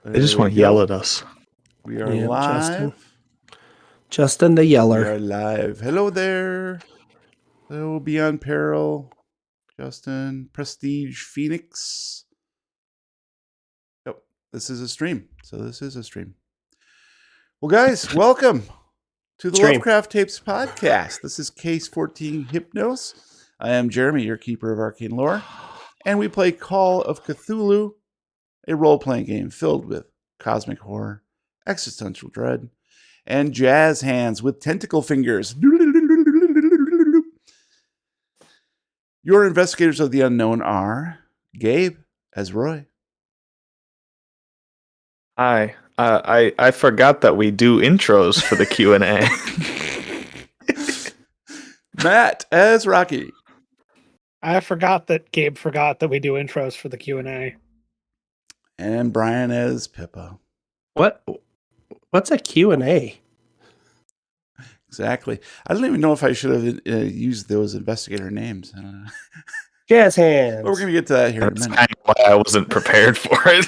They just want to yell at us. We are live. Justin the We Yeller. are live. Hello there. Hello, Beyond Peril. Justin, Prestige, Phoenix. Yep, this is a stream. Well, guys, welcome to the Lovecraft Tapes podcast. This is Case 14 Hypnos. I am Jeremy, your keeper of arcane lore, and we play Call of Cthulhu, a role-playing game filled with cosmic horror, existential dread, and jazz hands with tentacle fingers. Your investigators of the unknown are Gabe as Roy. Hi. I forgot that we do intros for the Q&A. Matt as Rocky. I forgot that Gabe forgot that we do intros for the Q&A. And Brian as Pippa. What's a Q&A? Exactly. I don't even know if I should have used those investigator names. I don't know. Jazz hands. But we're going to get to that here in a That's minute. kind of why I wasn't prepared for it.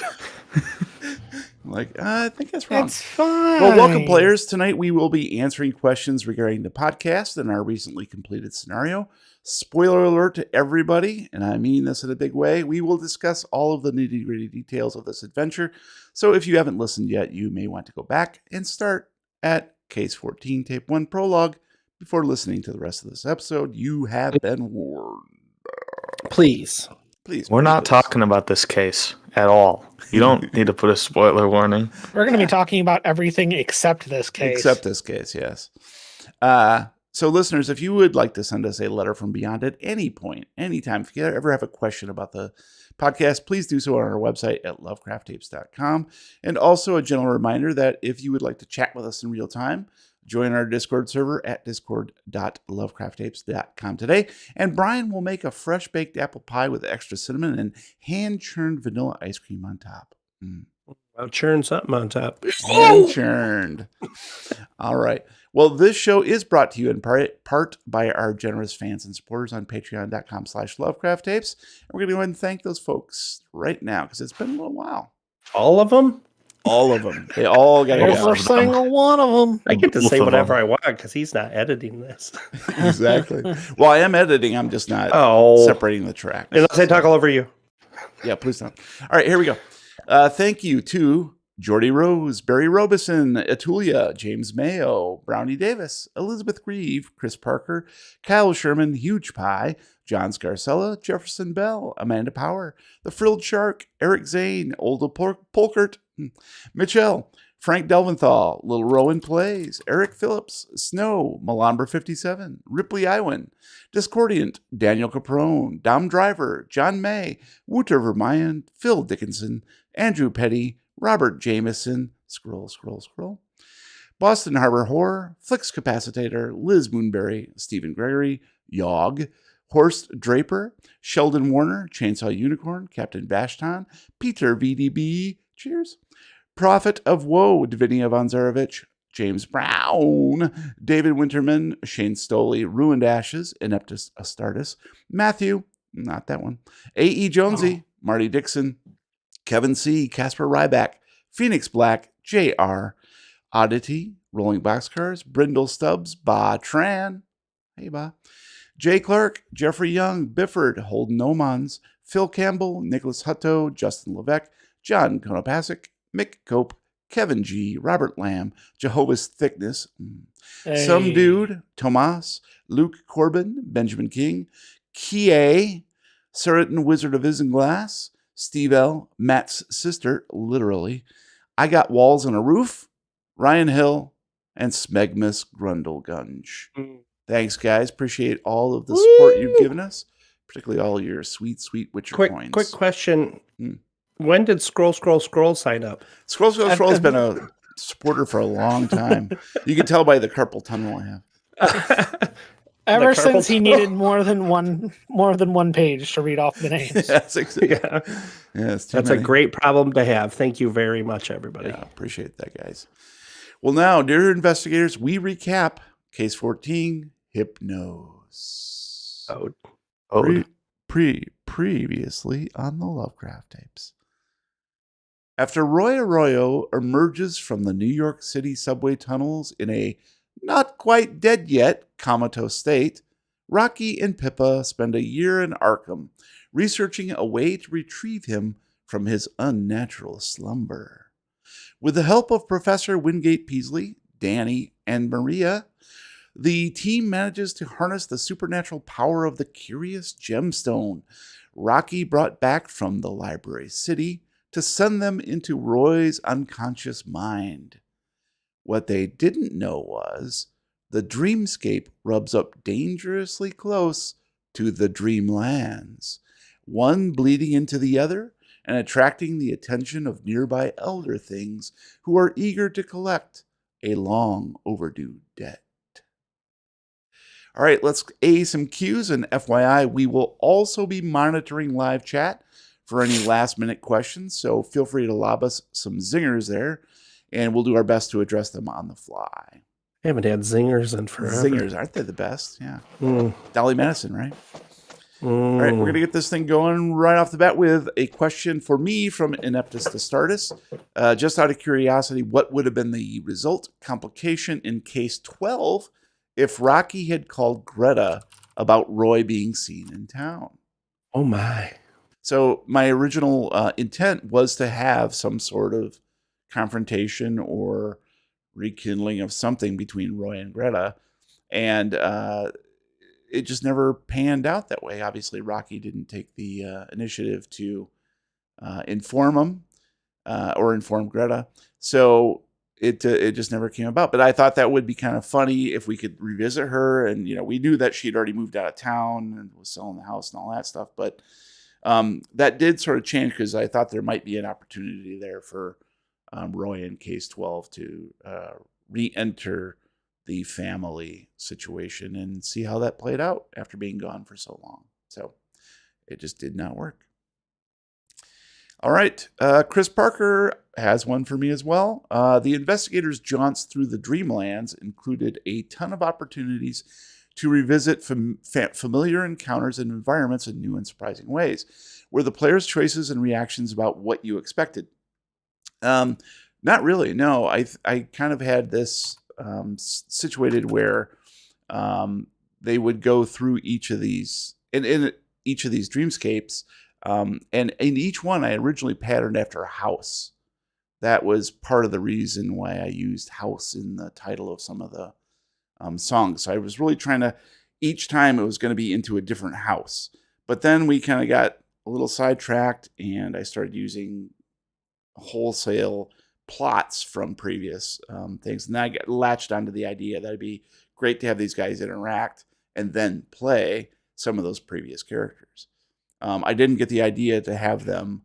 I think that's wrong. It's fine. Well, welcome, players. Tonight we will be answering questions regarding the podcast and our recently completed scenario. Spoiler alert to everybody, and I mean this in a big way. We will discuss all of the nitty-gritty details of this adventure. So if you haven't listened yet, you may want to go back and start at Case 14, Tape 1 Prologue before listening to the rest of this episode. You have been warned. Please. We're not talking about this case at all. You don't need to put a spoiler warning. We're going to be talking about everything except this case. Except this case, yes. So listeners, if you would like to send us a letter from beyond at any point, anytime, if you ever have a question about the podcast, please do so on our website at lovecrafttapes.com. And also a gentle reminder that if you would like to chat with us in real time, join our Discord server at discord.lovecrafttapes.com today. And Brian will make a fresh baked apple pie with extra cinnamon and hand churned vanilla ice cream on top. I'll churn something on top. Hand churned. All right. Well, this show is brought to you in part by our generous fans and supporters on patreon.com/lovecrafttapes. And we're going to go ahead and thank those folks right now because it's been a little while. All of them? All of them. They all got to go. Every single one of them. I get to say whatever I want because he's not editing this. Exactly. Well, I am editing. I'm just not separating the tracks. Unless I talk all over you. Yeah, please don't. All right, here we go. Thank you to Jordy Rose, Barry Robeson, Atulia, James Mayo, Brownie Davis, Elizabeth Grieve, Chris Parker, Kyle Sherman, Huge Pie, John Scarcella, Jefferson Bell, Amanda Power, The Frilled Shark, Eric Zane, Olda Polkert, Mitchell, Frank Delventhal, Little Rowan Plays, Eric Phillips, Snow, Malambra 57, Ripley Iwin, Discordiant, Daniel Caprone, Dom Driver, John May, Wouter Vermeyen, Phil Dickinson, Andrew Petty, Robert Jameson, Scroll, Boston Harbor Horror, Flix Capacitator, Liz Moonberry, Stephen Gregory, Yogg, Horst Draper, Sheldon Warner, Chainsaw Unicorn, Captain Vashton, Peter VDB, cheers, Prophet of Woe, Davinia Von Zarevich, James Brown, David Winterman, Shane Stoley, Ruined Ashes, Ineptus Astartes, Matthew, not that one, A.E. Jonesy, Marty Dixon, Kevin C., Casper Ryback, Phoenix Black, J.R., Oddity, Rolling Boxcars, Brindle Stubbs, Ba Tran, hey Ba, Jay Clark, Jeffrey Young, Bifford, Holden Omans, Phil Campbell, Nicholas Hutto, Justin Levesque, John Konopasek, Mick Cope, Kevin G., Robert Lamb, Jehovah's Thickness, Some Dude, Tomas, Luke Corbin, Benjamin King, Kie, Certain Wizard of Isinglass, Steve L., Matt's sister, literally, I Got Walls and a Roof, Ryan Hill, and Smegmus Grundlegunge. Thanks, guys. Appreciate all of the support you've given us, particularly all your sweet, sweet Witcher coins. Quick question. When did Scroll sign up? Scroll has been a supporter for a long time. You can tell by the carpal tunnel I have. Ever since he needed more than one page to read off the names. Yes, exactly. Yeah. That's a great problem to have. Thank you very much, everybody. Yeah, appreciate that, guys. Well, now, dear investigators, we recap Case 14, Hypnos. Previously on the Lovecraft Tapes. After Roy Arroyo emerges from the New York City subway tunnels in a not quite dead yet comatose state, Rocky and Pippa spend a year in Arkham, researching a way to retrieve him from his unnatural slumber. With the help of Professor Wingate Peasley, Danny, and Maria, the team manages to harness the supernatural power of the curious gemstone Rocky brought back from the Library City to send them into Roy's unconscious mind. What they didn't know was the dreamscape rubs up dangerously close to the dreamlands, one bleeding into the other and attracting the attention of nearby elder things who are eager to collect a long overdue debt. All right, let's A some cues, and FYI, we will also be monitoring live chat for any last-minute questions, so feel free to lob us some zingers there, and we'll do our best to address them on the fly. I haven't had zingers in forever. Zingers, aren't they the best? Yeah. Dolly Madison, right? All right, we're going to get this thing going right off the bat with a question for me from Ineptus to Stardust. Just out of curiosity, what would have been the result complication in case 12 if Rocky had called Greta about Roy being seen in town? Oh, my. So my original intent was to have some sort of confrontation or rekindling of something between Roy and Greta. And it just never panned out that way. Obviously, Rocky didn't take the initiative to inform him or inform Greta. So it just never came about. But I thought that would be kind of funny if we could revisit her. And, we knew that she'd already moved out of town and was selling the house and all that stuff. But that did sort of change because I thought there might be an opportunity there for Roy in case 12 to re-enter the family situation and see how that played out after being gone for so long. So it just did not work. All right. Chris Parker has one for me as well. The investigators' jaunts through the Dreamlands included a ton of opportunities to revisit familiar encounters and environments in new and surprising ways. Were the players' choices and reactions about what you expected? Not really, no. I kind of had this situated where they would go through each of these, in each of these dreamscapes, and in each one I originally patterned after a house. That was part of the reason why I used house in the title of some of the songs. So I was really trying to, each time it was going to be into a different house. But then we kind of got a little sidetracked and I started using wholesale plots from previous things. And then I got latched onto the idea that it'd be great to have these guys interact and then play some of those previous characters. I didn't get the idea to have them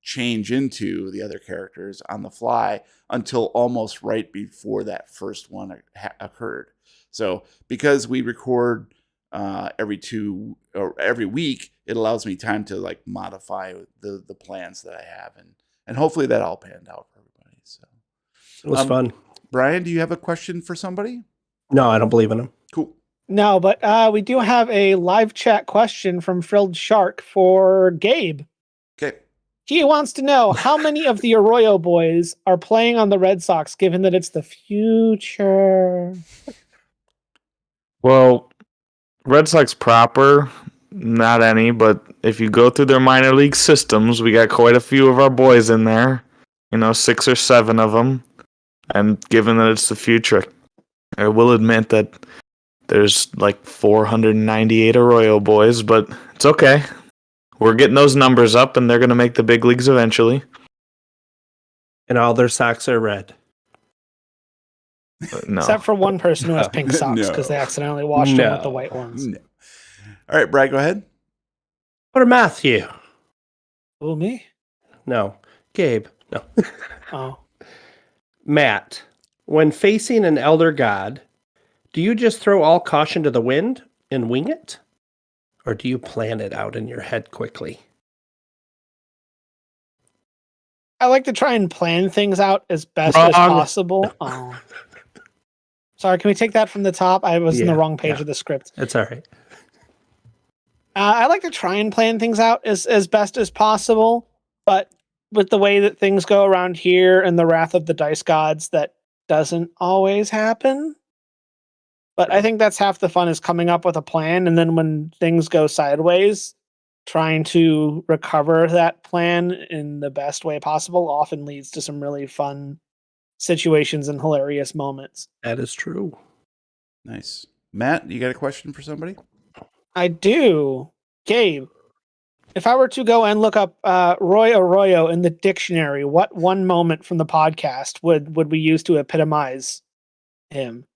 change into the other characters on the fly until almost right before that first one occurred. So because we record every week, it allows me time to like modify the plans that I have, and hopefully that all panned out for everybody. So it was fun. Brian, do you have a question for somebody? No, I don't believe in him. Cool. No, but we do have a live chat question from Frilled Shark for Gabe. Okay. He wants to know how many of the Arroyo boys are playing on the Red Sox, given that it's the future. Well, Red Sox proper, not any, but if you go through their minor league systems, we got quite a few of our boys in there, 6 or 7 of them. And given that it's the future, I will admit that there's like 498 Arroyo boys, but it's okay. We're getting those numbers up, and they're going to make the big leagues eventually. And all their socks are red. No. Except for one person who has pink socks because they accidentally washed them with the white ones. No. All right, Brad, go ahead. What are Matthew? Oh, me? No. Gabe. No. Oh. Matt, when facing an elder god, do you just throw all caution to the wind and wing it? Or do you plan it out in your head quickly? I like to try and plan things out as best as possible. Oh. Sorry, can we take that from the top? I was in the wrong page of the script. It's all right. I like to try and plan things out as best as possible, but with the way that things go around here and the wrath of the dice gods, that doesn't always happen. But I think that's half the fun, is coming up with a plan, and then when things go sideways, trying to recover that plan in the best way possible often leads to some really fun situations and hilarious moments. That is true. Nice. Matt, you got a question for somebody? I do. Gabe, if I were to go and look up Roy Arroyo in the dictionary, what one moment from the podcast would we use to epitomize him?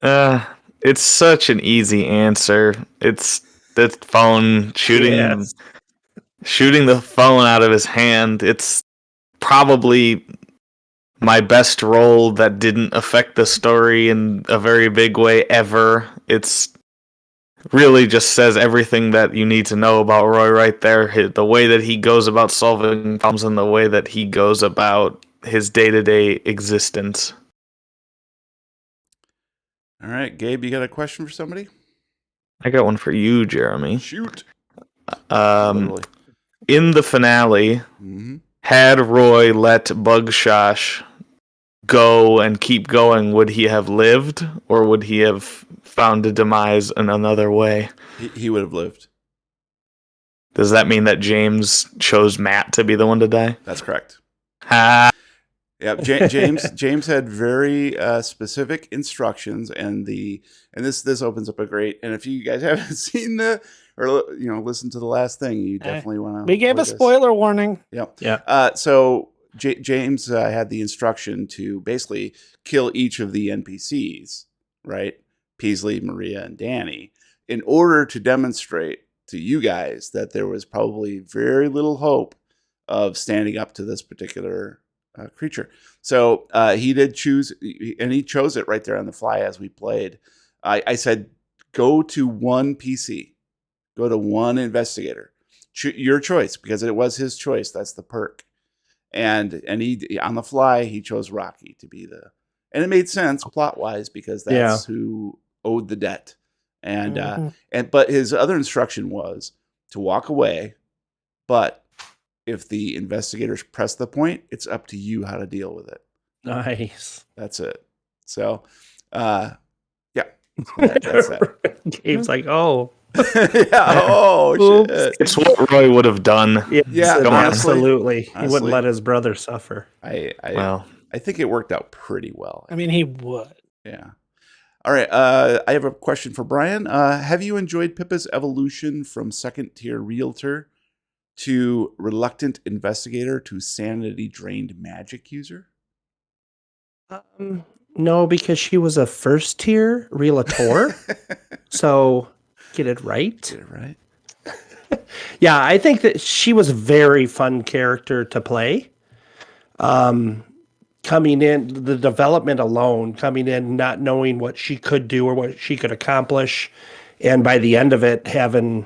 It's such an easy answer. It's the phone Yes. shooting the phone out of his hand. It's probably my best role that didn't affect the story in a very big way ever. It's really just says everything that you need to know about Roy right there. The way that he goes about solving problems and the way that he goes about his day-to-day existence. All right, Gabe, you got a question for somebody? I got one for you, Jeremy. Shoot. In the finale, Mm-hmm. had Roy let Bugshosh go and keep going, would he have lived, or would he have found a demise in another way? He would have lived. Does that mean that James chose Matt to be the one to die? That's correct. Ha! Yeah, James had very specific instructions, and this opens up a great. And if you guys haven't seen listened to the last thing, you definitely want to. We gave a spoiler warning. Yep. Yeah. So James had the instruction to basically kill each of the NPCs, right? Peasley, Maria, and Danny, in order to demonstrate to you guys that there was probably very little hope of standing up to this particular creature. So he did choose, and he chose it right there on the fly as we played. I said, go to one PC, go to one investigator, your choice, because it was his choice. That's the perk. And he on the fly, he chose Rocky to be and it made sense plot wise because that's who owed the debt. And but his other instruction was to walk away, but if the investigators press the point, it's up to you how to deal with it. Nice. That's it. So, that's that. Gabe's like, oh. Yeah. Oh, shit. It's what Roy would have done. Yeah, Come on. Absolutely. He Honestly. wouldn't let his brother suffer. I Well, think it worked out pretty well. I mean, he would. Yeah. All right. I have a question for Brian. Have you enjoyed Pippa's evolution from second tier realtor to reluctant investigator to sanity drained magic user? No, because she was a first tier realtor. So get it right. Get it right. Yeah, I think that she was a very fun character to play. Coming in, the development alone, coming in, not knowing what she could do or what she could accomplish. And by the end of it, having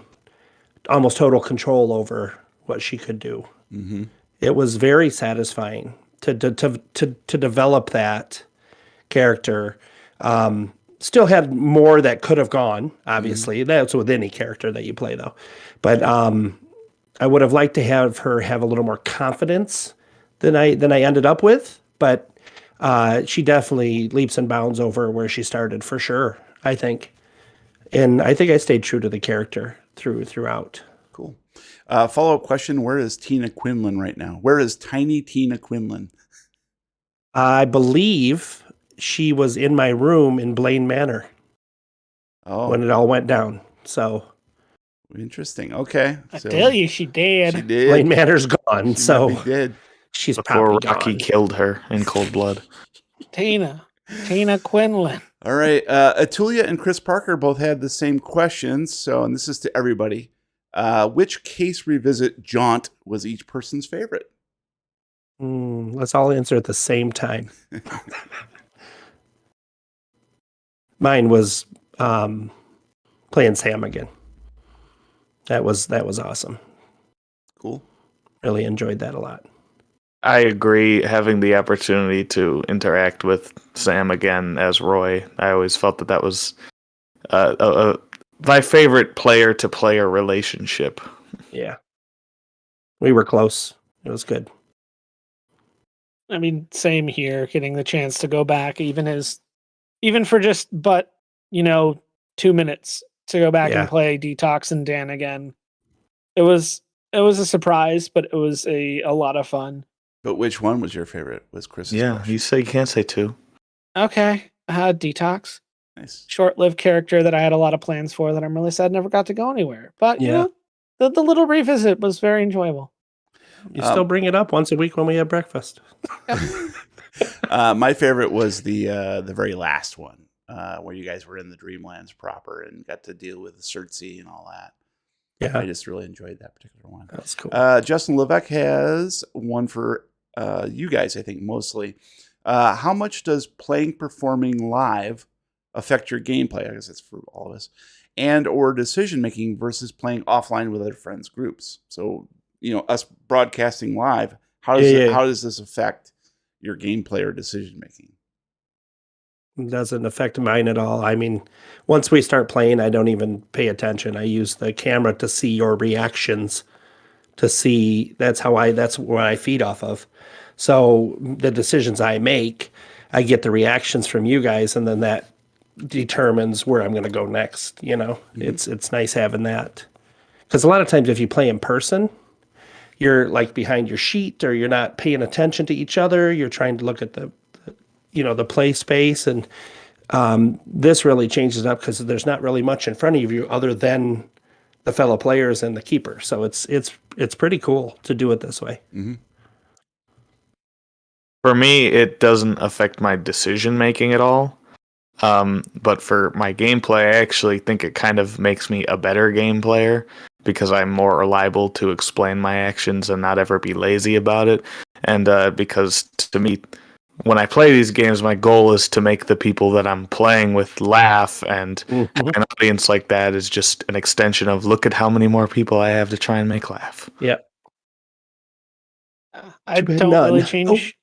almost total control over what she could do. Mm-hmm. It was very satisfying to develop that character. Still had more that could have gone, obviously. Mm-hmm. That's with any character that you play, though. But I would have liked to have her have a little more confidence than I ended up with. But she definitely leaps and bounds over where she started, for sure, I think. And I think I stayed true to the character throughout. Cool. Follow-up question, where is Tina Quinlan right now? Where is tiny Tina Quinlan? I believe she was in my room in Blaine Manor when it all went down. So interesting. Okay. I tell you, she did. She did. Blaine Manor's gone. She did. She's before probably Rocky gone. killed her in cold blood. Tina Quinlan. All right. Atulia and Chris Parker both had the same questions. So, and this is to everybody. Which case revisit jaunt was each person's favorite? Let's all answer at the same time. Mine was playing Sam again. That was awesome. Cool. Really enjoyed that a lot. I agree. Having the opportunity to interact with Sam again as Roy, I always felt that was my favorite player-to-player relationship. Yeah. We were close. It was good. I mean, same here. Getting the chance to go back, even for just 2 minutes to go back Yeah. and play Detox and Dan again. It was a surprise, but it was a lot of fun. But which one was your favorite? Was Chris's Yeah, question. you can't say two. Okay, Detox, Nice. short-lived character that I had a lot of plans for that I'm really sad never got to go anywhere. But Yeah. the little revisit was very enjoyable. You still bring it up once a week when we have breakfast. My favorite was the very last one, where you guys were in the Dreamlands proper and got to deal with Cersei and all that. Yeah, I just really enjoyed that particular one. that's cool. Justin Levesque has one for you guys, I think, mostly. How much does performing live affect your gameplay? I guess that's for all of us. And or decision making versus playing offline with other friends groups. So, us broadcasting live, how does this affect your gameplay or decision making? It doesn't affect mine at all. I mean, once we start playing, I don't even pay attention. I use the camera to see your reactions, to see that's what I feed off of. So the decisions I make, I get the reactions from you guys, and then that determines where I'm going to go next. It's nice having that, because a lot of times if you play in person, you're like behind your sheet, or you're not paying attention to each other. You're trying to look at the play space, and this really changes it up because there's not really much in front of you other than the fellow players and the keeper. So it's pretty cool to do it this way. Mm-hmm. For me, it doesn't affect my decision making at all. But for my gameplay, I actually think it kind of makes me a better game player because I'm more reliable to explain my actions and not ever be lazy about it. And because to me, when I play these games, my goal is to make the people that I'm playing with laugh, and an audience like that is just an extension of look at how many more people I have to try and make laugh. Yeah. I don't really change.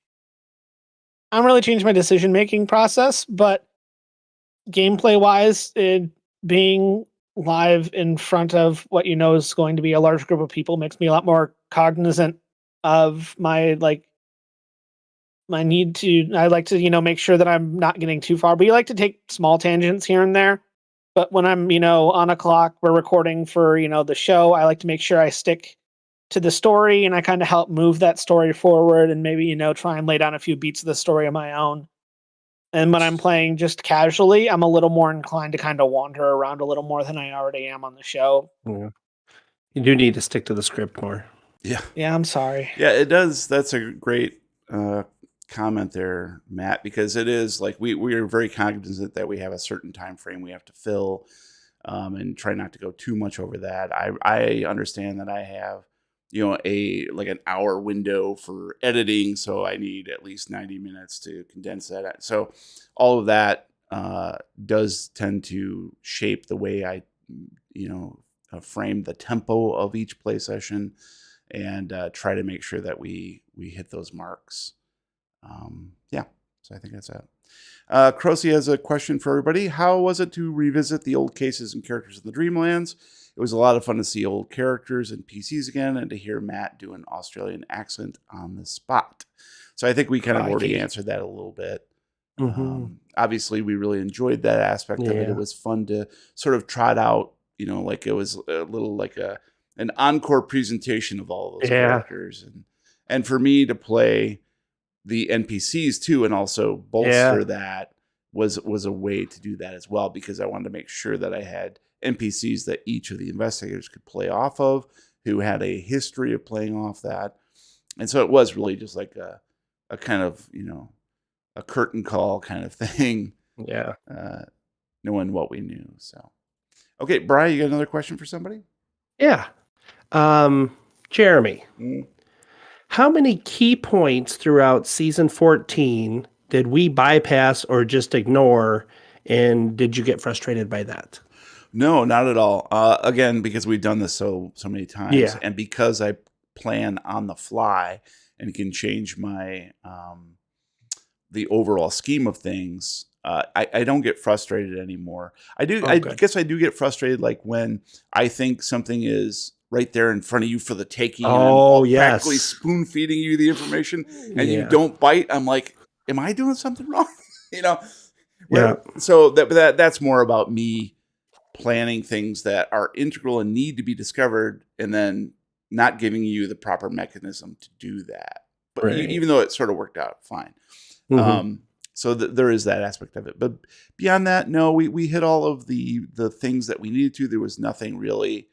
I don't really change my decision making process, but gameplay wise, being live in front of what is going to be a large group of people makes me a lot more cognizant of my need to. I like to make sure that I'm not getting too far. But you like to take small tangents here and there. But when I'm on a clock, we're recording for the show. I like to make sure I stick to the story, and I kind of help move that story forward, and maybe try and lay down a few beats of the story of my own. And when I'm playing just casually, I'm a little more inclined to kind of wander around a little more than I already am on the show. Yeah. You do need to stick to the script more. Yeah. Yeah, I'm sorry. Yeah, it does. That's a great comment there, Matt, because it is like we are very cognizant that we have a certain time frame we have to fill, and try not to go too much over that. I understand that I have an hour window for editing, so I need at least 90 minutes to condense that. So all of that does tend to shape the way I frame the tempo of each play session, and try to make sure that we hit those marks. So I think that's it. Crocy has a question for everybody. How was it to revisit the old cases and characters in the Dreamlands? It was a lot of fun to see old characters and PCs again, and to hear Matt do an Australian accent on the spot. So I think we kind of already answered that a little bit. Mm-hmm. Obviously, we really enjoyed that aspect of it. It was fun to sort of trot out, like it was a little like an encore presentation of all those characters, and for me to play the NPCs too, and also bolster that was a way to do that as well, because I wanted to make sure that I had NPCs that each of the investigators could play off of, who had a history of playing off that. And so it was really just like a kind of, a curtain call kind of thing. Yeah. Knowing what we knew. So, okay, Brian, you got another question for somebody? Yeah. Jeremy, how many key points throughout season 14 did we bypass or just ignore? And did you get frustrated by that? No, not at all. Again, because we've done this so many times, and because I plan on the fly and can change my the overall scheme of things, I don't get frustrated anymore. I do. I guess I do get frustrated, like when I think something is right there in front of you for the taking. Oh, and I'm practically yes. spoon feeding you the information, and you Yeah. don't bite. I'm like, am I doing something wrong? Yeah. So that's more about me planning things that are integral and need to be discovered, and then not giving you the proper mechanism to do that. But Right. even though it sort of worked out fine. Mhm. So there is that aspect of it. But beyond that, no, we hit all of the things that we needed to. There was nothing really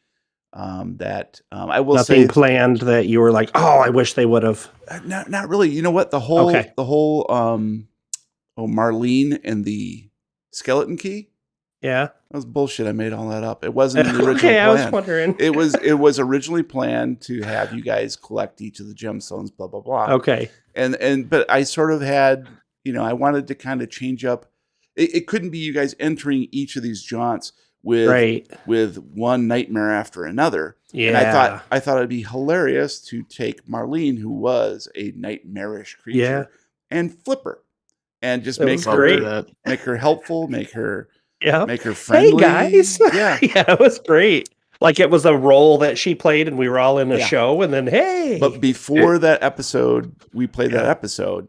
that I will Nothing say. planned that you were like, oh, I wish they would have. Not really. You know what? The whole Okay. Marlene and the skeleton key. Yeah. That was bullshit. I made all that up. It wasn't in the original Okay, plan. I was wondering. It was originally planned to have you guys collect each of the gemstones, blah blah blah. Okay. But I sort of had, I wanted to kind of change up. It couldn't be you guys entering each of these jaunts with one nightmare after another. Yeah. And I thought it'd be hilarious to take Marlene, who was a nightmarish creature, and flip her, and just make her helpful, make her friendly. Hey guys. Yeah. Yeah, it was great. Like it was a role that she played and we were all in a show, and then hey. But before that episode, we played that episode.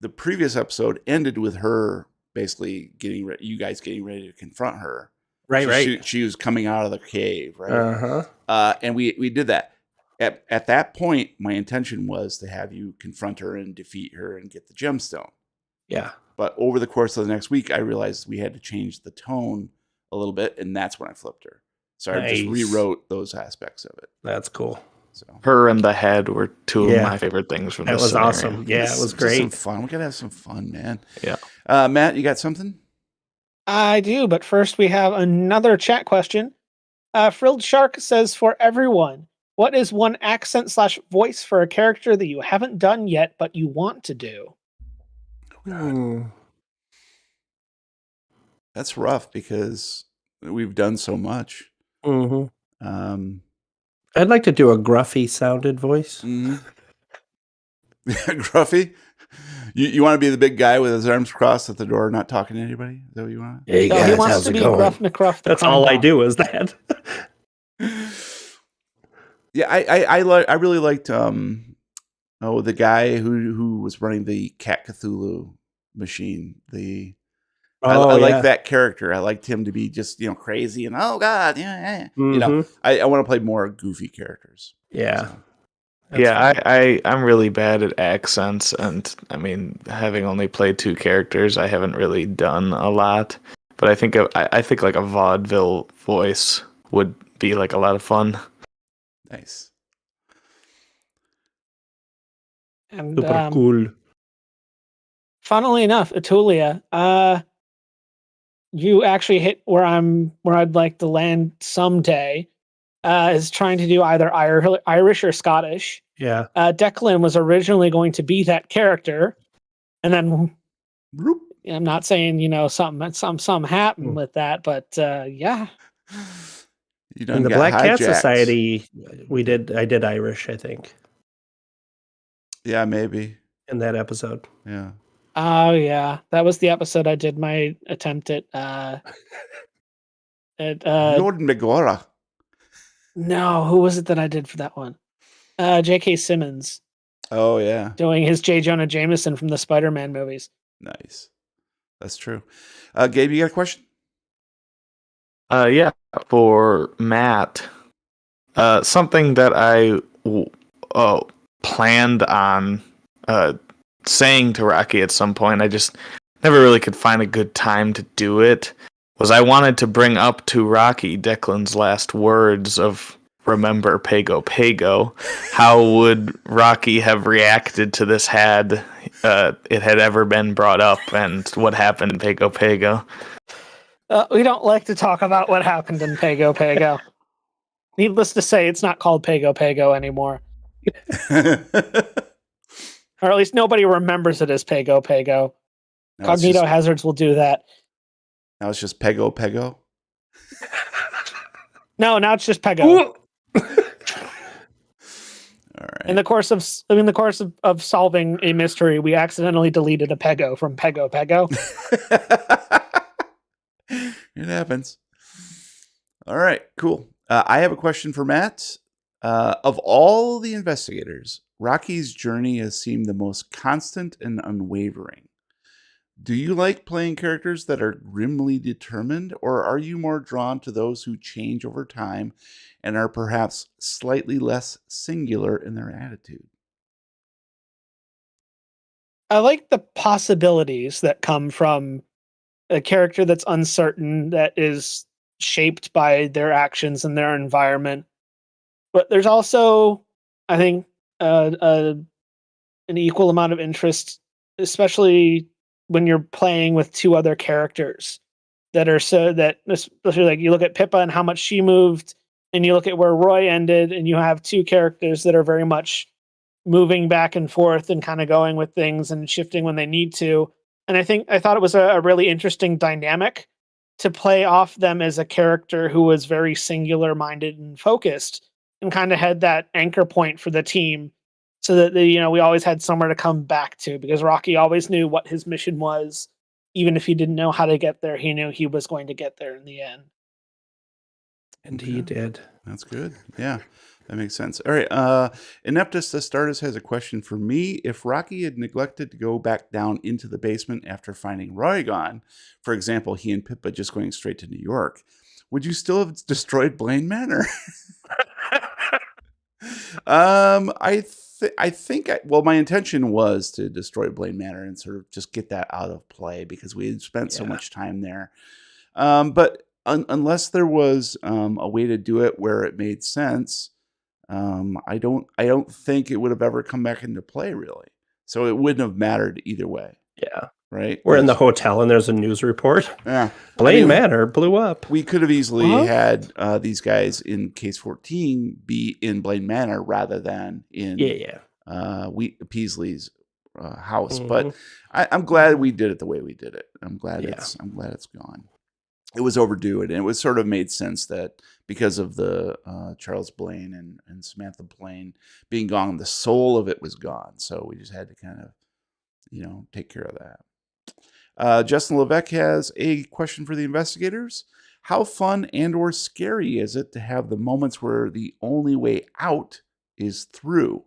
The previous episode ended with her basically you guys getting ready to confront her. Right. She was coming out of the cave, right? Uh-huh. And we did that. At that point, my intention was to have you confront her and defeat her and get the gemstone. Yeah. But over the course of the next week, I realized we had to change the tone a little bit, and that's when I flipped her. So I just rewrote those aspects of it. That's cool. So her and the head were two of my favorite things from this was scenario. Awesome. Yeah, it was great. Some fun. We gotta have some fun, man. Yeah. Matt, you got something? I do, but first we have another chat question. Frilled Shark says, for everyone, what is one accent/voice for a character that you haven't done yet, but you want to do? That's rough because we've done so much. Mm-hmm. I'd like to do a gruffy sounded voice. Mm-hmm. Gruffy? You want to be the big guy with his arms crossed at the door, not talking to anybody? Is that what you want? Hey guys, he wants how's to it be going? Gruff McGruff. That's all I do is that. Yeah, I really liked the guy who was running the Cat Cthulhu machine. I like that character. I liked him to be just crazy and oh god, Mm-hmm. I want to play more goofy characters. Yeah. So. I'm really bad at accents, and I mean, having only played 2 characters, I haven't really done a lot. But I think like a vaudeville voice would be like a lot of fun. Nice. And super cool. Funnily enough, Atulia, you actually hit where I'd like to land someday. Is trying to do either Irish or Scottish. Yeah. Declan was originally going to be that character, and then I'm not saying something happened with that, but yeah. In the Black Cat Society, I did Irish, I think. Yeah, maybe in that episode. Yeah. Oh yeah, that was the episode I did my attempt at Lord Megora. No, who was it that I did for that one? J.K. Simmons. Oh, yeah. Doing his J. Jonah Jameson from the Spider-Man movies. Nice. That's true. Gabe, you got a question? Yeah, for Matt. Something that I planned on saying to Rocky at some point, I just never really could find a good time to do it, was I wanted to bring up to Rocky Declan's last words of remember Pago Pago. How would Rocky have reacted to this had it had ever been brought up, and what happened in Pago Pago? We don't like to talk about what happened in Pago Pago. Needless to say, it's not called Pago Pago anymore. Or at least nobody remembers it as Pago Pago. Cognito hazards will do that. Now it's just Pego Pego? No, now it's just Pego. All right. In the course of solving a mystery, we accidentally deleted a Pego from Pego Pego. It happens. All right, cool. I have a question for Matt. Of all the investigators, Rocky's journey has seemed the most constant and unwavering. Do you like playing characters that are grimly determined, or are you more drawn to those who change over time and are perhaps slightly less singular in their attitude? I like the possibilities that come from a character that's uncertain, that is shaped by their actions and their environment. But there's also, I think, an equal amount of interest, especially when you're playing with two other characters that are so that, especially like you look at Pippa and how much she moved, and you look at where Roy ended, and you have two characters that are very much moving back and forth and kind of going with things and shifting when they need to. And I thought it was a really interesting dynamic to play off them as a character who was very singular minded and focused and kind of had that anchor point for the team so that we always had somewhere to come back to, because Rocky always knew what his mission was. Even if he didn't know how to get there, he knew he was going to get there in the end. And he did. That's good. Yeah, that makes sense. All right. Ineptus Astartes has a question for me. If Rocky had neglected to go back down into the basement after finding Roy gone, for example, he and Pippa just going straight to New York, would you still have destroyed Blaine Manor? I think my intention was to destroy Blaine Manor and sort of just get that out of play because we had spent so much time there. But unless there was a way to do it where it made sense, I don't think it would have ever come back into play really. So it wouldn't have mattered either way. Yeah. Right. We're in the hotel and there's a news report. Yeah. Blaine Manor blew up. We could have easily had these guys in Case 14 be in Blaine Manor rather than in Peasley's house. Mm-hmm. But I'm glad we did it the way we did it. I'm glad it's gone. It was overdue, and it was sort of made sense that because of the Charles Blaine and Samantha Blaine being gone, the soul of it was gone. So we just had to kind of, take care of that. Justin Levesque has a question for the investigators. How fun and or scary is it to have the moments where the only way out is through,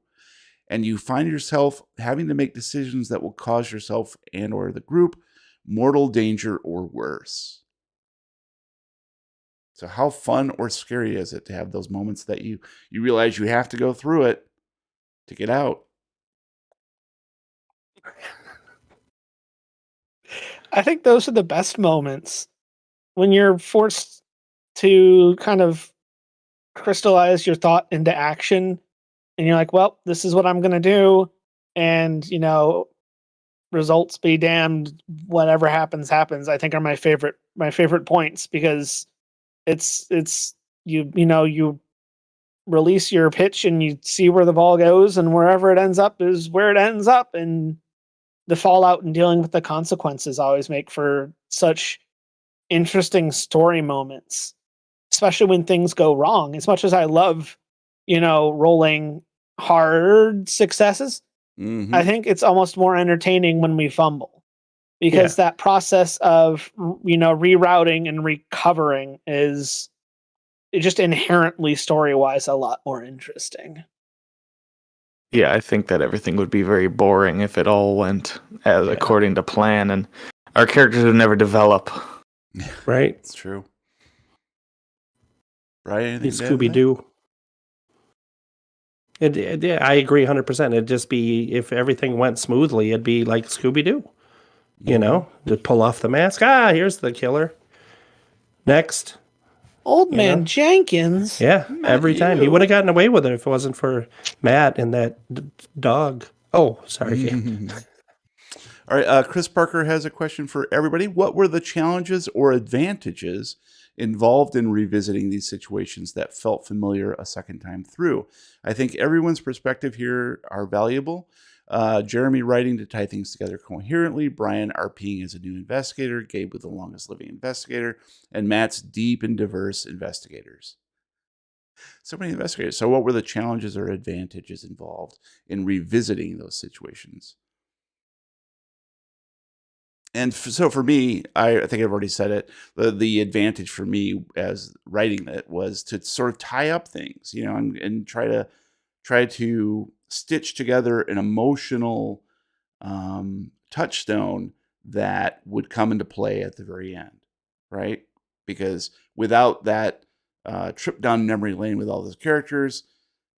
and you find yourself having to make decisions that will cause yourself and or the group mortal danger or worse? So how fun or scary is it to have those moments that you realize you have to go through it to get out? I think those are the best moments when you're forced to kind of crystallize your thought into action, and you're like, well, this is what I'm going to do. And, results be damned, whatever happens, I think are my favorite points, because it's you release your pitch and you see where the ball goes, and wherever it ends up is where it ends up. And the fallout and dealing with the consequences always make for such interesting story moments, especially when things go wrong. As much as I love, rolling hard successes, I think it's almost more entertaining when we fumble, because that process of, rerouting and recovering is just inherently story-wise a lot more interesting. Yeah, I think that everything would be very boring if it all went as according to plan, and our characters would never develop. Right? It's true. Brian, Scooby-Doo. I agree 100%. It'd just be, if everything went smoothly, it'd be like Scooby-Doo. Just pull off the mask. Here's the killer. Next. Old Man Jenkins. Yeah, every time. He would have gotten away with it if it wasn't for Matt and that dog. Oh, sorry. All right, Chris Parker has a question for everybody. What were the challenges or advantages involved in revisiting these situations that felt familiar a second time through? I think everyone's perspective here are valuable. Jeremy writing to tie things together coherently, Brian RPing as a new investigator, Gabe with the longest living investigator, and Matt's deep and diverse investigators. So many investigators. So what were the challenges or advantages involved in revisiting those situations? And so for me, I think I've already said it. The advantage for me as writing it was to sort of tie up things, and try to stitch together an emotional touchstone that would come into play at the very end, right? Because without that trip down memory lane with all those characters,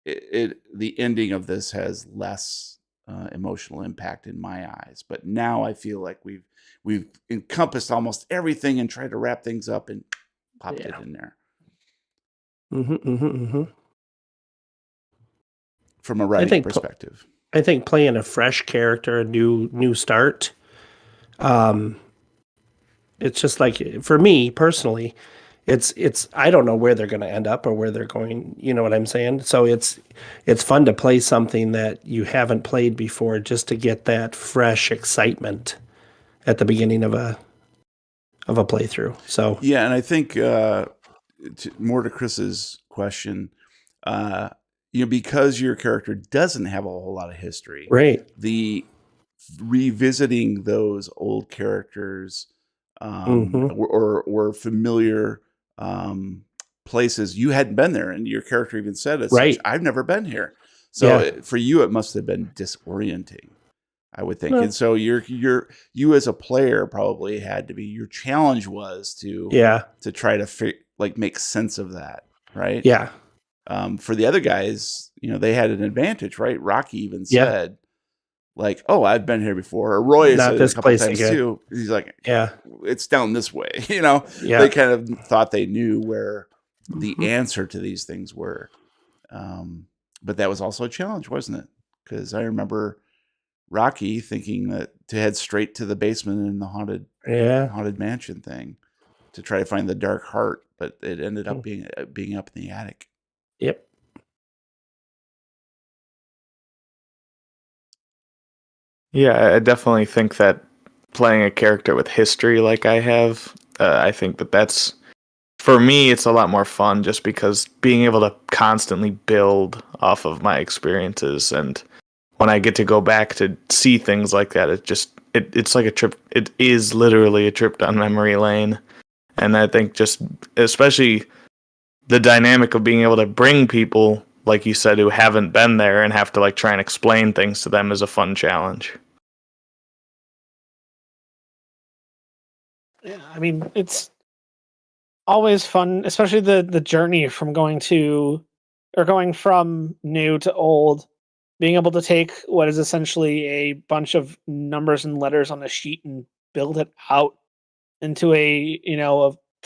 the ending of this has less emotional impact in my eyes. But now I feel like we've encompassed almost everything and tried to wrap things up and popped it in there. From a writing perspective. I think playing a fresh character, a new start, it's just like, for me personally, it's I don't know where they're going to end up or where they're going, you know what I'm saying? So it's fun to play something that you haven't played before, just to get that fresh excitement at the beginning of a playthrough. So yeah, and I think more to Chris's question, because your character doesn't have a whole lot of history, right? The revisiting those old characters or familiar places, you hadn't been there, and your character even said as such, I've never been here. So for you, it must have been disorienting, I would think. And so you as a player probably had to be, your challenge was to try to make sense of that, right? Yeah. For the other guys, they had an advantage, right? Rocky even said, like, "Oh, I've been here before." Or Roy has said it a couple times too. He's like, it's down this way. They kind of thought they knew where the answer to these things were. But that was also a challenge, wasn't it? Because I remember Rocky thinking that to head straight to the basement in the haunted mansion thing to try to find the dark heart, but it ended up being up in the attic. Yep. Yeah, I definitely think that playing a character with history like I have, I think that's, for me, it's a lot more fun just because being able to constantly build off of my experiences, and when I get to go back to see things like that, it's like a trip. It is literally a trip down memory lane. And I think just, especially the dynamic of being able to bring people, like you said, who haven't been there and have to try and explain things to them is a fun challenge. Yeah, I mean, it's always fun, especially the journey from going from new to old, being able to take what is essentially a bunch of numbers and letters on a sheet and build it out into a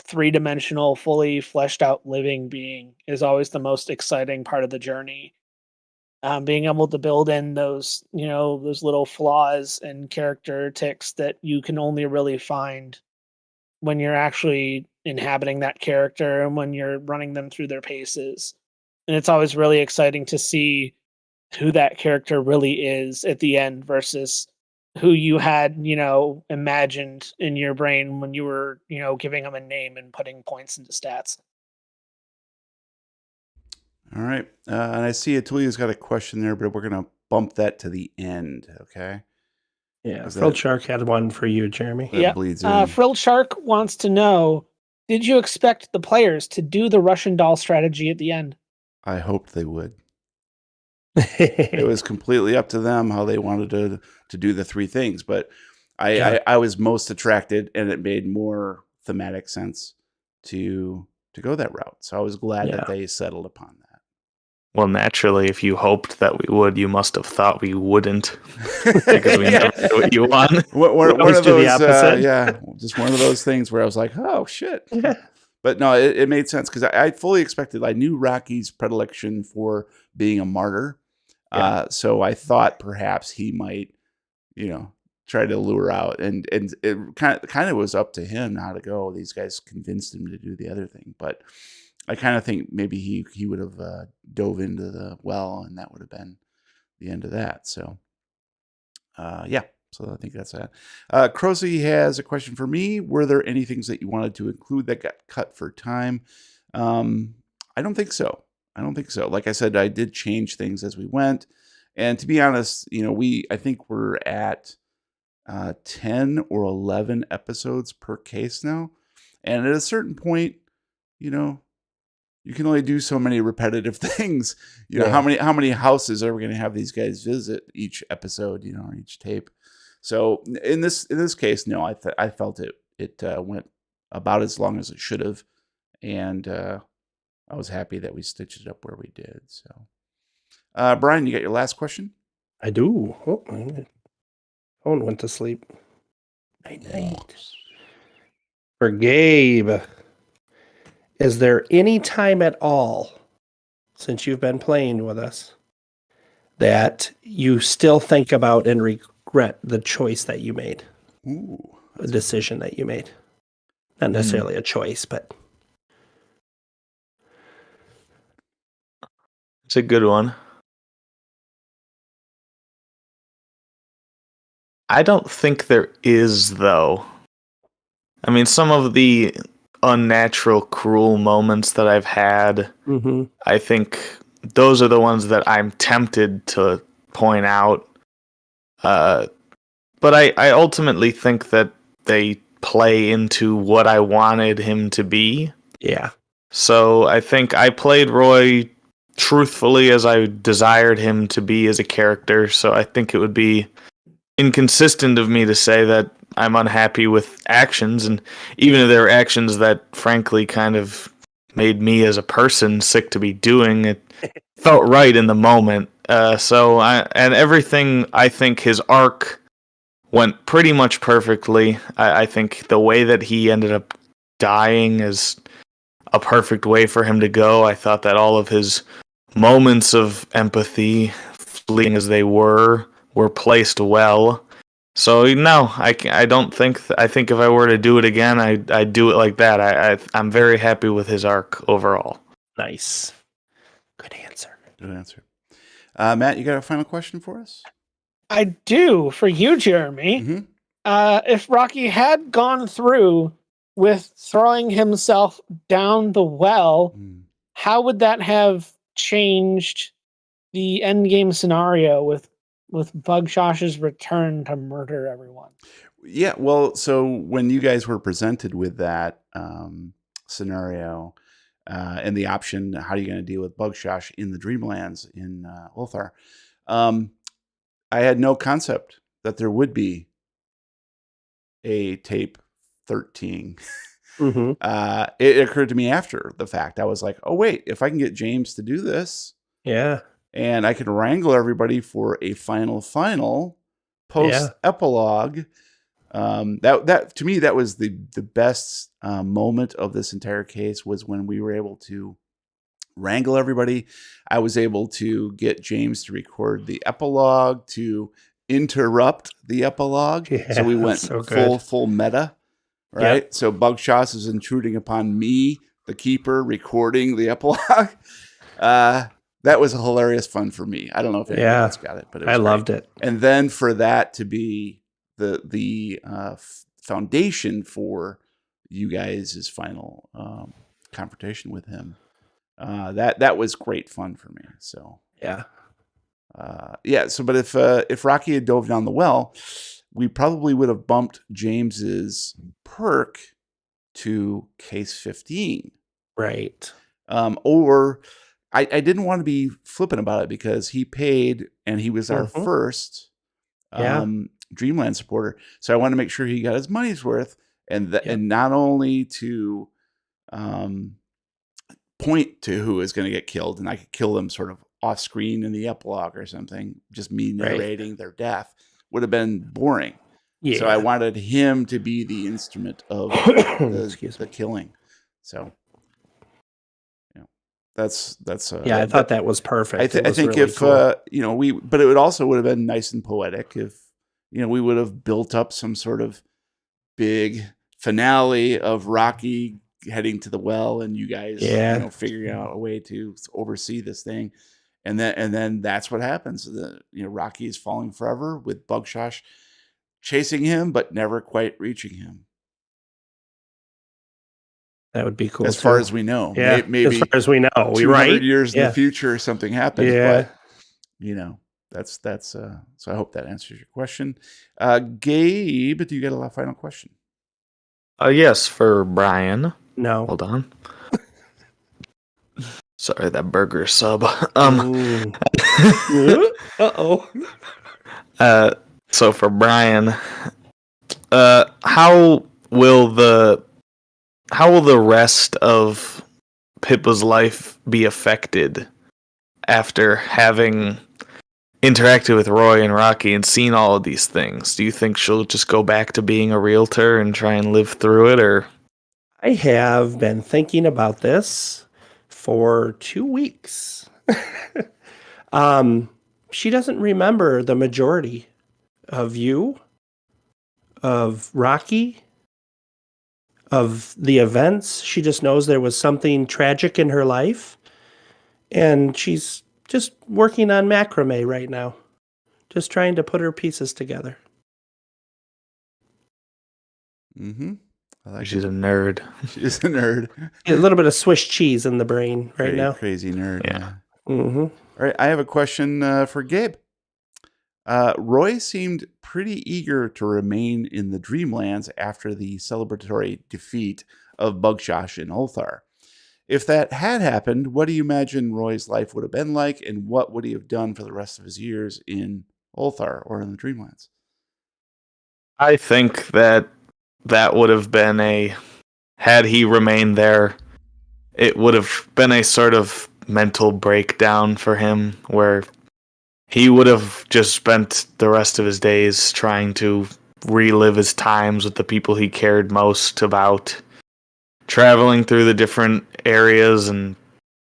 three-dimensional, fully fleshed out living being is always the most exciting part of the journey. Being able to build in those little flaws and character ticks that you can only really find when you're actually inhabiting that character and when you're running them through their paces. And it's always really exciting to see who that character really is at the end versus who you had, imagined in your brain when you were, giving them a name and putting points into stats. All right. And I see Atulia's got a question there, but we're going to bump that to the end. Okay. Yeah. Frilled Shark had one for you, Jeremy. That bleeds in. Frilled Shark wants to know, did you expect the players to do the Russian doll strategy at the end? I hoped they would. It was completely up to them how they wanted to do the three things. But I was most attracted, and it made more thematic sense to go that route. So I was glad that they settled upon that. Well, naturally, if you hoped that we would, you must have thought we wouldn't, because we never did what you want. One of those, just one of those things where I was like, oh shit. But no, it made sense because I fully expected. I knew Rocky's predilection for being a martyr, so I thought perhaps he might, try to lure out, and it kind of was up to him how to go. These guys convinced him to do the other thing, but I kind of think maybe he would have dove into the well, and that would have been the end of that. So, so I think that's that. Crozy has a question for me. Were there any things that you wanted to include that got cut for time? I don't think so. Like I said, I did change things as we went. And to be honest, I think we're at 10 or 11 episodes per case now. And at a certain point, you can only do so many repetitive things. How many houses are we going to have these guys visit each episode, or each tape? So in this case, no, I felt it went about as long as it should have, and I was happy that we stitched it up where we did. So, Brian, you got your last question? I do. Oh, my phone went to sleep. Night. For Gabe, is there any time at all since you've been playing with us that you still think about and regret the choice that you made? Ooh, the decision that you made. Not necessarily a choice, but It's a good one. I don't think there is, though. I mean, some of the unnatural, cruel moments that I've had, I think those are the ones that I'm tempted to point out. But I ultimately think that they play into what I wanted him to be. yeah. So I think I played Roy truthfully as I desired him to be as a character. So I think it would be inconsistent of me to say that I'm unhappy with actions, and even if there are actions that frankly kind of made me as a person sick to be doing, it felt right in the moment. And everything, I think his arc went pretty much perfectly. I think the way that he ended up dying is a perfect way for him to go. I thought that all of his moments of empathy, fleeting as they were placed well. So no, I don't think. I think if I were to do it again, I'd do it like that. I'm very happy with his arc overall. Nice. Good answer. Good answer. Matt, you got a final question for us? I do, for you, Jeremy. Mm-hmm. If Rocky had gone through with throwing himself down the well, how would that have changed the endgame scenario with Bugshash's return to murder everyone? Yeah, well, so when you guys were presented with that scenario and the option, how are you going to deal with Bugshash in the Dreamlands in Ulthar, I had no concept that there would be a tape 13. It occurred to me after the fact. I was like, oh, wait, if I can get James to do this, and I could wrangle everybody for a final post epilogue. That to me, that was the best moment of this entire case, was when we were able to wrangle everybody. I was able to get James to record the epilogue, to interrupt the epilogue. So we went full meta, right? Yep. So Bugshash is intruding upon me, the keeper, recording the epilogue. That was a hilarious fun for me. I don't know if anyone else got it, but I loved it. And then for that to be the foundation for you guys' final confrontation with him, that was great fun for me. So So, but if Rocky had dove down the well, we probably would have bumped James's perk to case 15, right? Or I didn't want to be flippant about it, because he paid and he was our first Dreamland supporter. So I wanted to make sure he got his money's worth, and not only to point to who is going to get killed, and I could kill them sort of off screen in the epilogue or something. Just me narrating their death would have been boring. Yeah. So I wanted him to be the instrument of the killing. So. That's I thought that was perfect. I think really if cool. But it would have been nice and poetic if we would have built up some sort of big finale of Rocky heading to the well, and you guys figuring out a way to oversee this thing, and then that's what happens. Rocky is falling forever with Bugshash chasing him but never quite reaching him. That would be cool. As far as we know. Yeah, maybe as far as we know. 200 years in the future, something happened. Yeah. But, that's so I hope that answers your question. Gabe, do you get a final question? Yes, for Brian. No. Hold on. Sorry, that burger sub. Uh-oh. So for Brian, how will the rest of Pippa's life be affected after having interacted with Roy and Rocky and seen all of these things? Do you think she'll just go back to being a realtor and try and live through it, or? I have been thinking about this for 2 weeks. She doesn't remember the majority of you, of Rocky, of the events. She just knows there was something tragic in her life, and she's just working on macrame right now, just trying to put her pieces together. Mm-hmm. She's a nerd. She's a nerd. A little bit of Swiss cheese in the brain right now. Crazy nerd. Yeah. Mm-hmm. All right, I have a question for Gabe. Roy seemed pretty eager to remain in the Dreamlands after the celebratory defeat of Bugshosh and Ulthar. If that had happened, what do you imagine Roy's life would have been like, and what would he have done for the rest of his years in Ulthar or in the Dreamlands? I think that would have been had he remained there, it would have been a sort of mental breakdown for him where he would have just spent the rest of his days trying to relive his times with the people he cared most about, traveling through the different areas and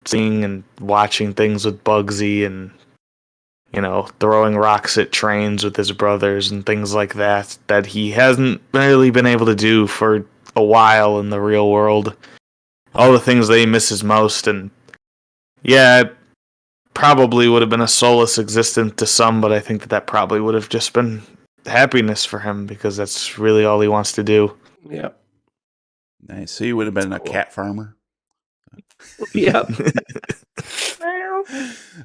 seeing and watching things with Bugsy and, throwing rocks at trains with his brothers and things like that he hasn't really been able to do for a while in the real world. All the things that he misses most, and yeah, it probably would have been a soulless existence to some, but I think that probably would have just been happiness for him because that's really all he wants to do. Yep. Nice. So you would have been a cat farmer. Yep.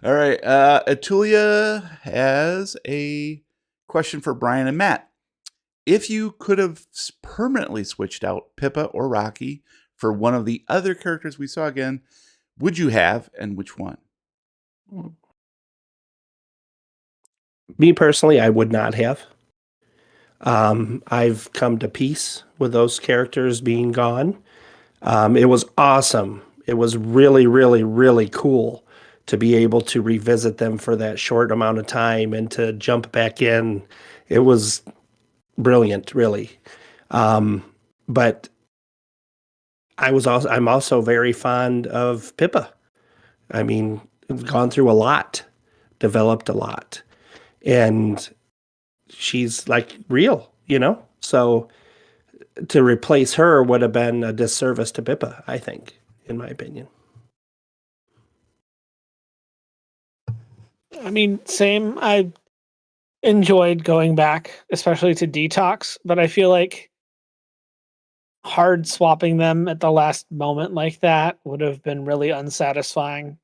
All right. Atulia has a question for Brian and Matt. If you could have permanently switched out Pippa or Rocky for one of the other characters we saw again, would you have, and which one? Me personally, I would not have. I've come to peace with those characters being gone. It was awesome. It was really, really, really cool to be able to revisit them for that short amount of time and to jump back in. It was brilliant, really. But I'm also very fond of Pippa. I mean, I've gone through a lot, developed a lot, and she's like real, So to replace her would have been a disservice to Pippa, I think, in my opinion. I mean, same. I enjoyed going back, especially to Detox, but I feel like hard swapping them at the last moment like that would have been really unsatisfying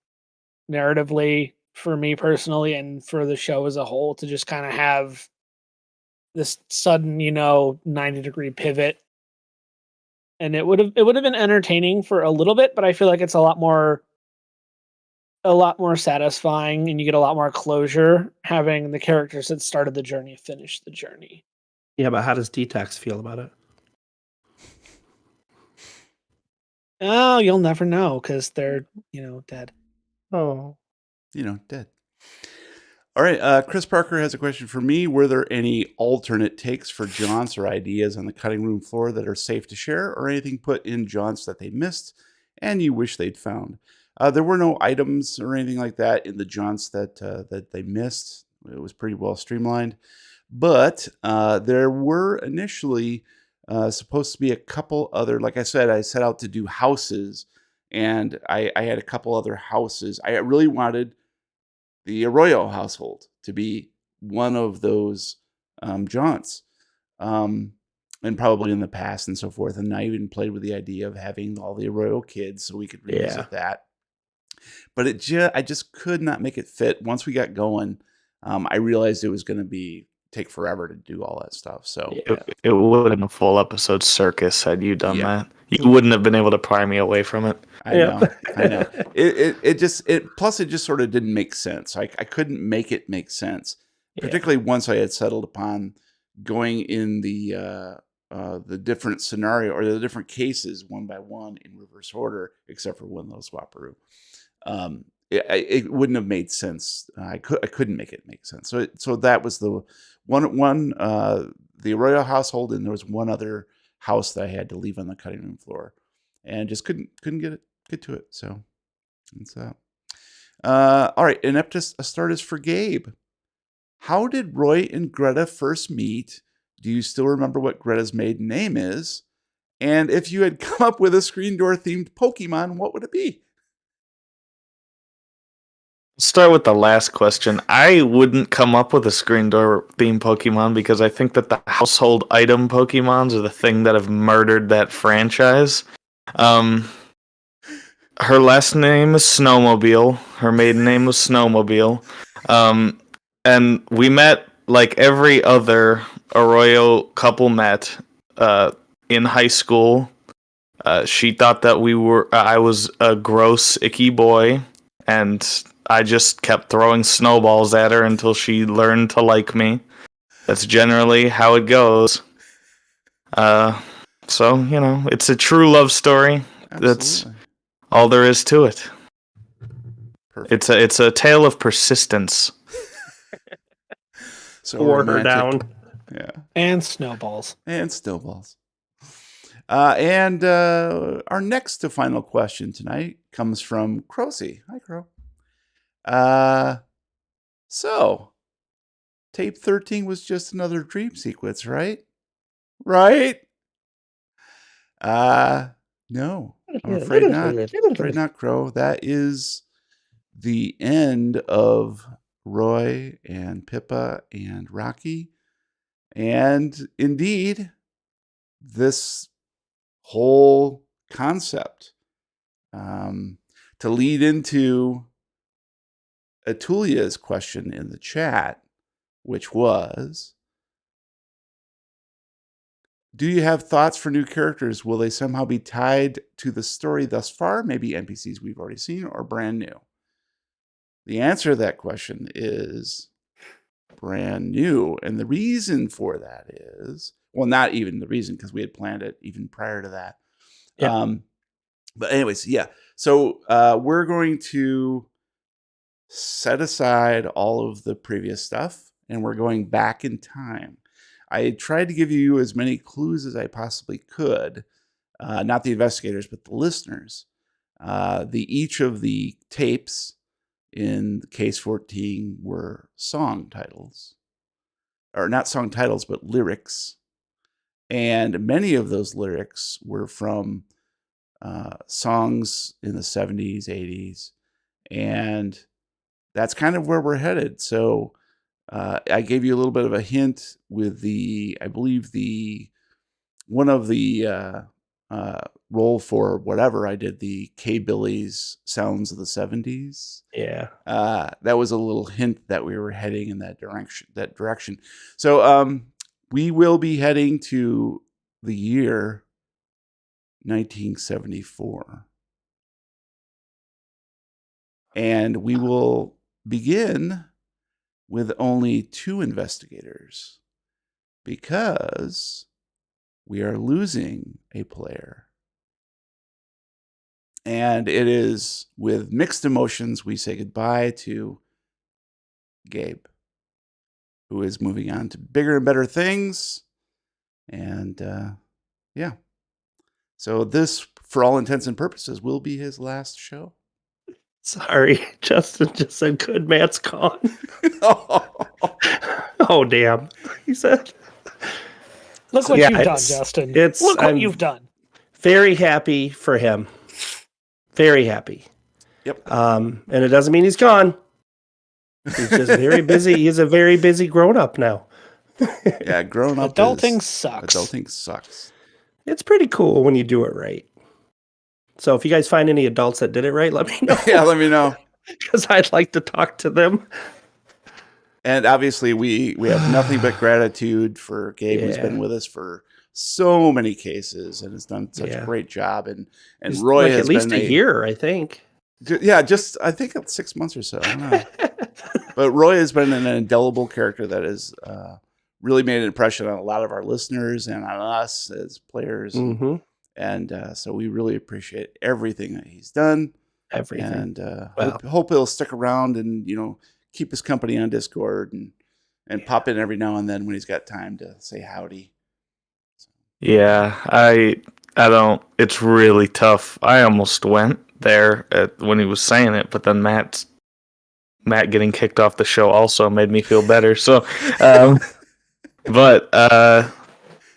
narratively for me personally and for the show as a whole to just kind of have this sudden, 90-degree pivot. And it would have been entertaining for a little bit, but I feel like it's a lot more satisfying and you get a lot more closure having the characters that started the journey finish the journey. Yeah, but how does Detox feel about it? Oh, you'll never know because they're, dead. Oh. Dead. All right, Chris Parker has a question for me. Were there any alternate takes for jaunts or ideas on the cutting room floor that are safe to share, or anything put in jaunts that they missed and you wish they'd found? There were no items or anything like that in the jaunts that they missed. It was pretty well streamlined. But there were initially supposed to be a couple other, like I said, I set out to do houses, and I had a couple other houses. I really wanted the Arroyo household to be one of those jaunts, and probably in the past and so forth. And I even played with the idea of having all the Arroyo kids so we could revisit that. But I just could not make it fit. Once we got going, I realized it was going to take forever to do all that stuff. So It would have been a full episode circus had you done Yeah. that. You wouldn't have been able to pry me away from it. I know. It just plus it just sort of didn't make sense. I couldn't make it make sense, particularly once I had settled upon going in the different scenario or the different cases one by one in reverse order, except for one little swapperoo. It wouldn't have made sense. I couldn't make it make sense. So that was the one the Arroyo household, and there was one other house that I had to leave on the cutting room floor, and just couldn't get to it. So that's that. All right, and up to a start is for Gabe. How did Roy and Greta first meet? Do you still remember what Greta's maiden name is? And if you had come up with a screen door themed Pokemon, what would it be? Start with the last question. I wouldn't come up with a screen door themed Pokemon because I think that the household item Pokemons are the thing that have murdered that franchise. Her last name is Snowmobile. Her maiden name was Snowmobile. And we met like every other Arroyo couple met in high school. She thought that I was a gross, icky boy, and I just kept throwing snowballs at her until she learned to like me. That's generally how it goes. So, it's a true love story. Absolutely. That's all there is to it. Perfect. It's a tale of persistence. So Wore her romantic. down. Yeah. And snowballs. And snowballs. And our next to final question tonight comes from Crocy. Hi, Crow. So, tape 13 was just another dream sequence, right? Right? No, I'm afraid not. Afraid not, Crow. That is the end of Roy and Pippa and Rocky. And indeed, this whole concept to lead into Atulia's question in the chat, which was, do you have thoughts for new characters? Will they somehow be tied to the story thus far? Maybe NPCs we've already seen or brand new? The answer to that question is brand new. And the reason for that is, well, not even the reason, because we had planned it even prior to that. Yeah. But anyways, yeah. So we're going to set aside all of the previous stuff, and we're going back in time. I tried to give you as many clues as I possibly could, not the investigators, but the listeners. Each of the tapes in case 14 were song titles, or not song titles, but lyrics. And many of those lyrics were from songs in the 70s, 80s. And that's kind of where we're headed. So I gave you a little bit of a hint with I believe one of the roll for whatever I did, the K-Billy's Sounds of the 70s. Yeah. That was a little hint that we were heading in that direction. So we will be heading to the year 1974. And we will begin with only 2 investigators because we are losing a player. And it is with mixed emotions we say goodbye to Gabe, who is moving on to bigger and better things. And yeah. So this, for all intents and purposes, will be his last show. Sorry, Justin just said, good, Matt's gone. Oh, damn. He said. Look what you've done, Justin. Look what you've done. Very happy for him. Very happy. Yep. And it doesn't mean he's gone. He's just very busy. He's a very busy grown-up now. Yeah, grown up. Adulting sucks. Adulting sucks. It's pretty cool when you do it right. So if you guys find any adults that did it right, let me know. Yeah, let me know. Because I'd like to talk to them. And obviously, we have nothing but gratitude for Gabe, who's been with us for so many cases and has done such a great job. And He's Roy like has at least been a year, I think. just I think 6 months or so. I don't know. But Roy has been an indelible character that has really made an impression on a lot of our listeners and on us as players. Mm-hmm. And so we really appreciate everything that he's done. Everything. And hope he'll stick around and, keep us company on Discord and pop in every now and then when he's got time to say howdy. Yeah, I don't. It's really tough. I almost went there when he was saying it, but then Matt getting kicked off the show also made me feel better. So,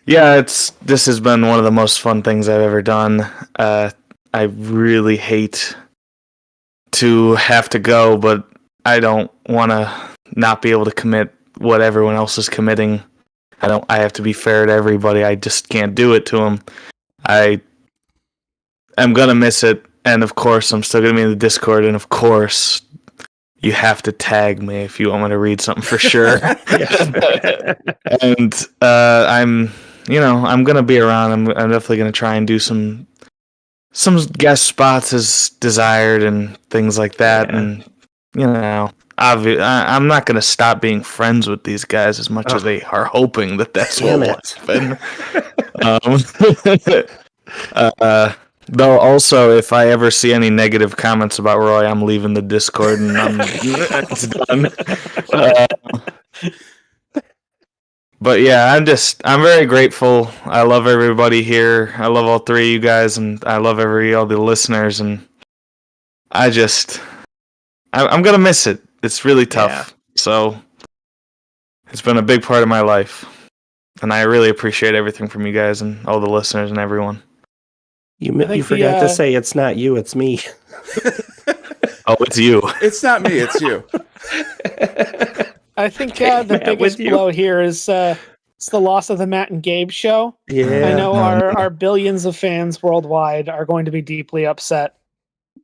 yeah, this has been one of the most fun things I've ever done. I really hate to have to go, but I don't want to not be able to commit what everyone else is committing. I have to be fair to everybody. I just can't do it to them. I'm gonna miss it, and of course, I'm still gonna be in the Discord, and of course, you have to tag me if you want me to read something for sure. And I'm gonna be around. I'm definitely gonna try and do some guest spots as desired and things like that. Yeah. And I'm not gonna stop being friends with these guys as much as they are hoping that's what will happen. Though also, if I ever see any negative comments about Roy, I'm leaving the Discord and it's done. But yeah, I'm very grateful. I love everybody here. I love all three of you guys, and I love all the listeners. And I'm gonna miss it. It's really tough. Yeah. So it's been a big part of my life, and I really appreciate everything from you guys and all the listeners and everyone. You forgot to say it's not you, it's me. Oh, it's you. It's not me, it's you. I think the biggest blow here is it's the loss of the Matt and Gabe show. Yeah. I know our billions of fans worldwide are going to be deeply upset.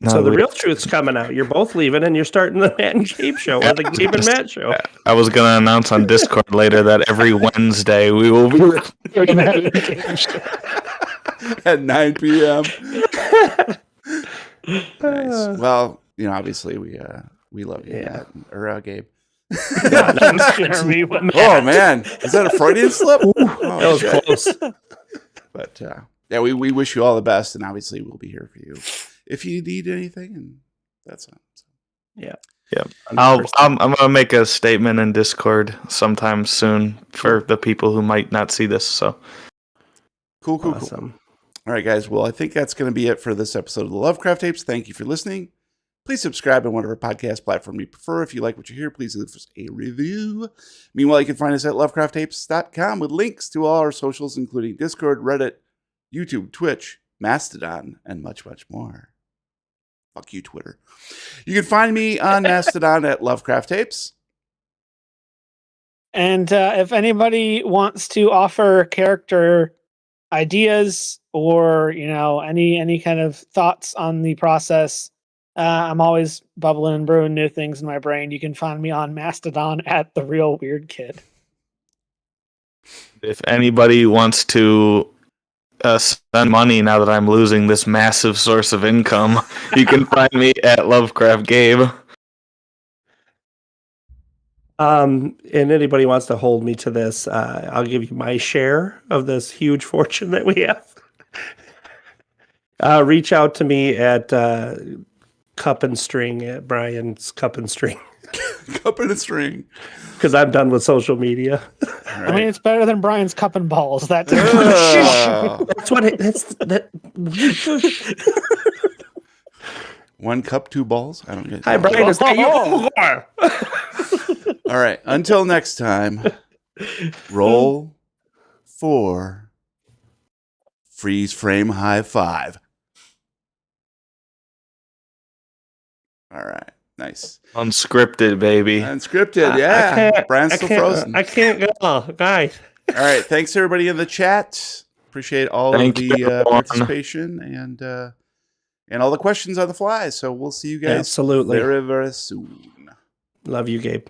So the real truth's coming out. You're both leaving, and you're starting the Matt and Gabe show, or the Gabe and Matt show. I was going to announce on Discord later that every Wednesday we will be recording Matt and Gabe show. At 9 p.m. Nice. Well, obviously we love you, Matt, or Gabe. Oh man, is that a Freudian slip? That was close. But yeah, we wish you all the best, and obviously we'll be here for you if you need anything, and that's it. So. Yeah. I'm gonna make a statement in Discord sometime soon for the people who might not see this. So cool. Awesome. All right, guys. Well, I think that's going to be it for this episode of the Lovecraft Tapes. Thank you for listening. Please subscribe on whatever podcast platform you prefer. If you like what you hear, please leave us a review. Meanwhile, you can find us at lovecrafttapes.com with links to all our socials, including Discord, Reddit, YouTube, Twitch, Mastodon, and much, much more. Fuck you, Twitter. You can find me on Mastodon at Lovecraft Tapes. And if anybody wants to offer character ideas or any kind of thoughts on the process, I'm always bubbling and brewing new things in my brain. You can find me on Mastodon at The Real Weird Kid. if anybody wants to spend money now that I'm losing this massive source of income, you can find me at Lovecraft Gabe. And anybody wants to hold me to this, I'll give you my share of this huge fortune that we have. Reach out to me at Cup and String at Brian's Cup and String. Cup and a string. Because I'm done with social media. Right. I mean, it's better than Brian's Cup and Balls. That's That's what that. One cup, two balls. I don't get. Hi, Brian. Is that you? All right. Until next time, roll for freeze frame high five. All right. Nice. Unscripted, baby. Unscripted. Yeah. Brian's still frozen. I can't go, guys. All right. Thanks everybody in the chat. Appreciate all of the participation and all the questions on the fly. So we'll see you guys Absolutely. very, very soon. Love you, Gabe.